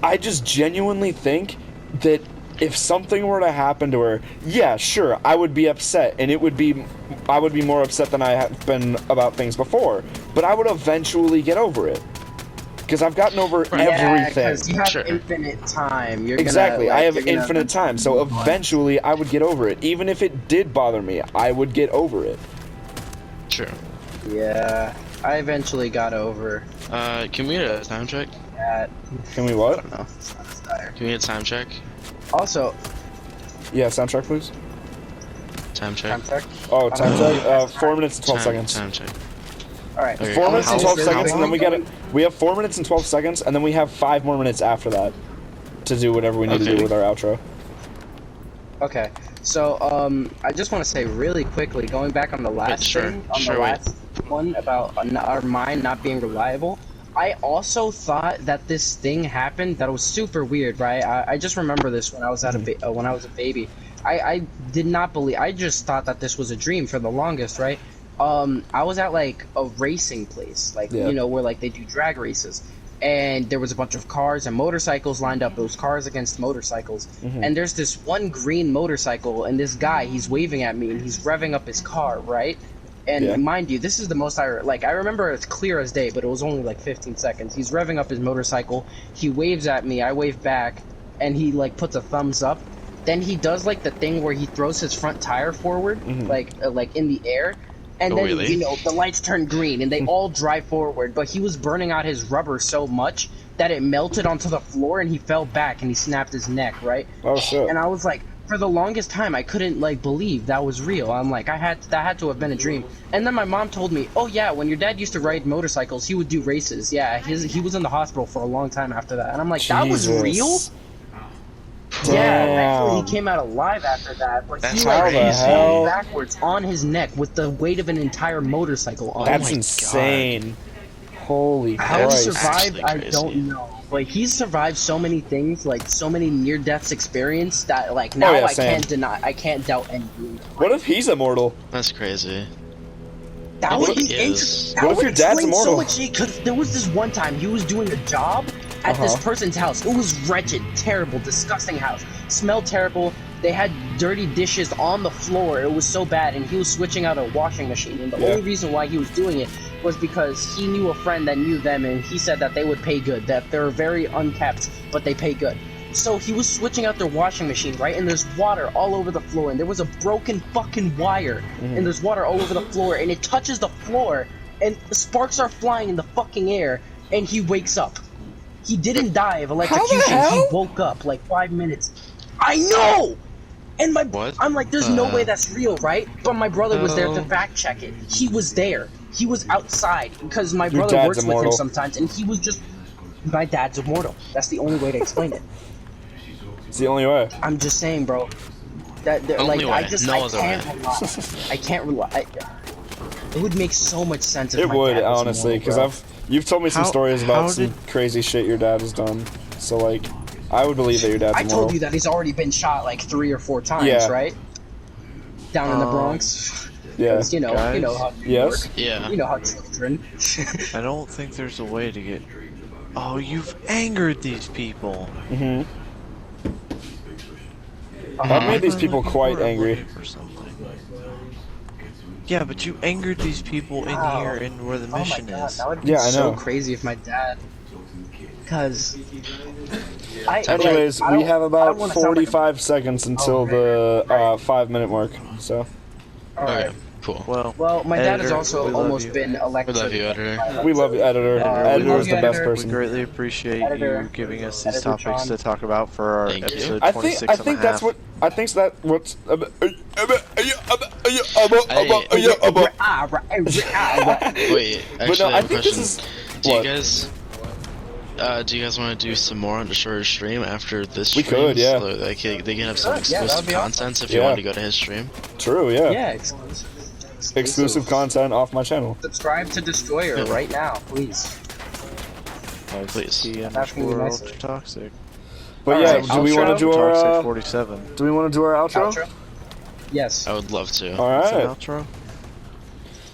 I just genuinely think that if something were to happen to her, yeah, sure, I would be upset, and I would be more upset than I have been about things before. But I would eventually get over it, because I've gotten over Yeah, everything. because you have Sure. infinite time. You're Exactly, gonna, I have you're gonna infinite time, so eventually I would get over it. Even if it did bother me, I would get over it. True. Yeah, I eventually got over Can we get a time check? that. Can we I what? don't know. It's not as dire. Can we get a time check? Also, Yeah, soundtrack, please. Time check. time check. Oh, time check. 4 minutes and 12 seconds. Time check. All right. Okay. 4 minutes and How- 12 seconds, and then we how- got it. We have 4 minutes and 12 seconds, and then we have 5 more minutes after that to do whatever we need to Okay. do with our outro. Okay. So, I just want to say really quickly, going back on the last sure, thing, on sure, the wait. last one about our mind not being reliable. I also thought that this thing happened that was super weird, right? I just remember this when I was when I was a baby. I did not believe. I just thought that this was a dream for the longest, right? I was at like a racing place, like Yeah. you know where like they do drag races, and there was a bunch of cars and motorcycles lined up. It was cars against motorcycles, and there's this one green motorcycle, and this guy he's waving at me and he's revving up his car, right? And Yeah. mind you, this is the most I remember it's clear as day, but it was only like 15 seconds. He's revving up his motorcycle. He waves at me. I wave back, and he like puts a thumbs up. Then he does like the thing where he throws his front tire forward, like in the air, and Oh, then really? you know the lights turn green and they all drive forward. But he was burning out his rubber so much that it melted onto the floor, and he fell back and he snapped his neck, right? Oh shit. And I was like, for the longest time, I couldn't like believe that was real. I'm like, that had to have been a dream. And then my mom told me, oh yeah, when your dad used to ride motorcycles, he would do races. Yeah, he was in the hospital for a long time after that. And I'm like, that was Jesus. real? Damn. Yeah, thankfully he came out alive after that. But That's he like crazy. fell backwards on his neck with the weight of an entire motorcycle on That's him. insane. Holy How he Christ. survived, Actually I crazy. don't know. Like he's survived so many things, like so many near deaths experience that like now Oh, yeah, I same. can't doubt anything. What if he's immortal? That's crazy. That What would if be he is? interesting. That What if would your dad's explain immortal? so much shit, because there was this one time he was doing a job at this person's house. It was wretched, terrible, disgusting house. Smelled terrible. They had dirty dishes on the floor. It was so bad, and he was switching out a washing machine. And the Yeah. only reason why he was doing it was because he knew a friend that knew them, and he said that they would pay good. That they're very unkept, but they pay good. So he was switching out their washing machine, right? And there's water all over the floor, and there was a broken fucking wire, and there's water all over the floor, and it touches the floor, and the sparks are flying in the fucking air, and he wakes up. He didn't die of electrocution. hell? He woke up like 5 minutes. I know. And What? I'm like, there's no way that's real, right? But my brother was there to fact check it. He was there. He was outside because my Your brother dad's works with immortal. him sometimes, and he was just. My dad's immortal. That's the only way to explain it. It's the only way. I'm just saying, bro. That Only like way. I just No I other can't way. rely. I can't rely. It would make so much sense if It my would, dad was honestly, because immortal, you've told me some How- stories about how some did- crazy shit your dad has done. So like, I would believe that your dad's I immortal. told you that he's already been shot like 3 or 4 times, Yeah. right? Down in the Bronx. Yeah. 'Cause, you know Guys? how New Yes. York, Yeah. you know how children. I don't think there's a way to get. Oh, you've angered these people. Mm-hmm. I've made these people quite angry. Or something. Yeah, but you angered these people in Wow. here and where the Oh my mission god, is. that would be Yeah, I so know. crazy if my dad. Cause. Anyways, we have about wanna sound like 45 seconds until Okay. the 5-minute mark. So, Alright. Okay. Cool. Well, my dad has editor, also we love almost you. been We elected. love you, editor. We love you, editor. Editor is the best editor. We person. greatly appreciate Editor. you giving us these Editor topics Tron. to talk about for our Thank you. episode I 26 think and a that's half. what I think that what's Wait, But no, actually, I I have a think this question. is Do you what? guys want to do some more on the shorter stream after this We stream? could, yeah. So they can have some Yeah, that'd exclusive be content if you Yeah. want to go to his stream. True, yeah. Yeah, Exclusive content off my channel. Subscribe to Destroyer right now, please. Please. T asking you underscore nicely. ultra toxic. But Alright, yeah, do we want to do Toxic our 47. do we want to do our outro? Outro? Yes. I would love to. All Is that right. outro?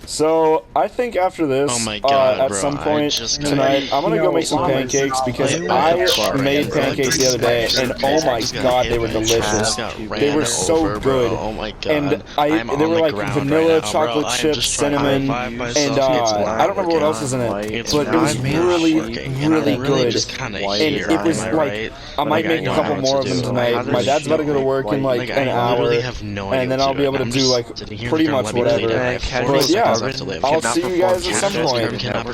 So I think after this, Oh my God, at bro, some I point just got- tonight, I'm gonna You go know, make some llama's pancakes not because like- I made pancakes the other day, and oh my god, they were delicious. They were so good, Oh my god. and I'm they on were the like ground vanilla, right now, bro. chocolate I'm chip, just trying to cinnamon, high-five myself. and It's I don't remember what else was in it, It's but it was not really, working, and really I'm really good. just kind of And here. it was am I like right? I might Like, make a don't couple know more what of to them do. tonight. How My does dad's she about to go to make work in white? like Like, an I literally hour, have no idea and then what I'll to be able to I'm do just like sitting here, pretty they're gonna much let me whatever. leave. I have But 40 yeah, seconds left to live. I'll Cannot see you perform guys at some tasks point. because you have